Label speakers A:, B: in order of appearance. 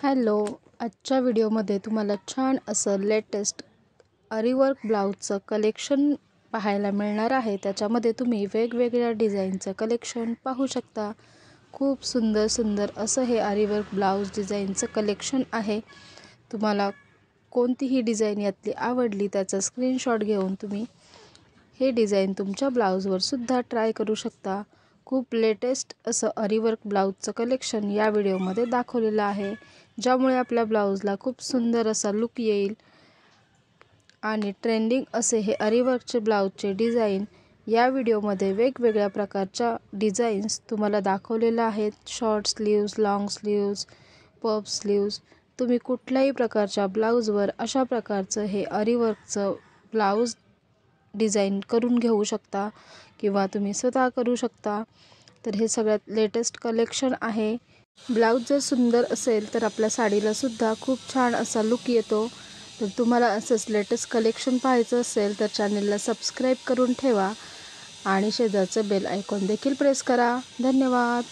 A: Hello, आजच्या व्हिडिओमध्ये तुम्हाला छान असं लेटेस्ट आरीवर्क ब्लाऊजचं कलेक्शन पाहायला मिळणार आहे। त्याच्यामध्ये तुम्ही वेगवेगळ्या डिझाईनचं कलेक्शन पाहू शकता। खूप सुंदर सुंदर असं हे आरीवर्क ब्लाऊज डिझाईनचं कलेक्शन आहे। तुम्हाला कोणतीही डिझाईन यातली आवडली त्याचा स्क्रीनशॉट घेऊन तुम्ही हे डिझाईन तुमच्या ब्लाऊजवर सुद्धा ट्राय करू शकता। खूप लेटेस्ट असं आरीवर्क ब्लाऊजचं कलेक्शन या व्हिडिओमध्ये दाखवलेलं आहे, ज्यामुळे आपल्या ब्लाऊजला खूप सुंदर असा लुक येईल। आणि ट्रेंडिंग असे हे आरीवर्कचे ब्लाऊजचे डिझाईन या व्हिडिओमध्ये वेगवेगळ्या प्रकारच्या डिझाईन्स तुम्हाला दाखवलेल्या आहेत। Short sleeves, long sleeves, puff sleeves, तुम्ही कुठल्याही प्रकारच्या ब्लाऊजवर अशा प्रकारचं हे आरीवर्कचं ब्लाऊज डिझाईन करून घेऊ शकता किंवा तुम्ही स्वतः करू शकता। तर हे सगळ्यात लेटेस्ट कलेक्शन आहे। ब्लाऊज जर सुंदर असेल तर आपल्या साडीला सुद्धा खूप छान असा लुक येतो। तर तुम्हाला असंच लेटेस्ट कलेक्शन पाहायचं असेल तर चॅनलला सबस्क्राईब करून ठेवा आणि शेजारचं बेल आयकॉन देखील प्रेस करा। धन्यवाद।